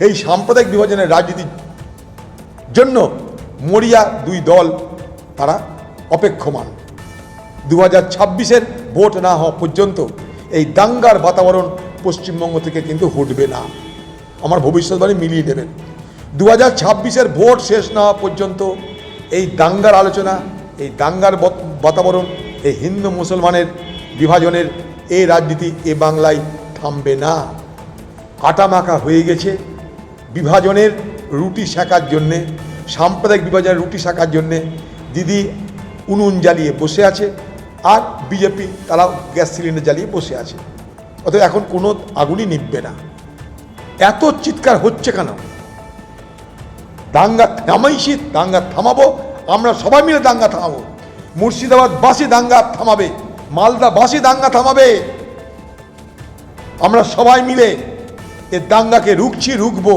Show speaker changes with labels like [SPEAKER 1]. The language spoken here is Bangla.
[SPEAKER 1] এই সাম্প্রদায়িক বিভাজনের রাজনীতির জন্য মরিয়া দুই দল তারা অপেক্ষমান। 2026-এর ভোট না হওয়া পর্যন্ত এই দাঙ্গার বাতাবরণ পশ্চিমবঙ্গ থেকে কিন্তু হটবে না। আমার ভবিষ্যৎবাণী মিলিয়ে নেবেন। 2026-এর ভোট শেষ না হওয়া পর্যন্ত এই দাঙ্গার আলোচনা, এই দাঙ্গার বাতাবরণ, এই হিন্দু মুসলমানের বিভাজনের এই রাজনীতি এ বাংলায় থামবে না। আটামাখা হয়ে গেছে বিভাজনের রুটি সেকার জন্যে, সাম্প্রদায়িক বিভাজনের রুটি সেকার জন্যে দিদি উনুন জ্বালিয়ে বসে আছে, আর বিজেপি তারা গ্যাস সিলিন্ডার জ্বালিয়ে বসে আছে। অতএব এখন কোনো আগুনই নিভবে না। এত চিৎকার হচ্ছে কেন? দাঙ্গা থামাইছি, দাঙ্গা থামাবো, আমরা সবাই মিলে দাঙ্গা থামাবো। মুর্শিদাবাদবাসী দাঙ্গা থামাবে, মালদাবাসী দাঙ্গা থামাবে। আমরা সবাই মিলে এ দাঙ্গাকে রুখবো।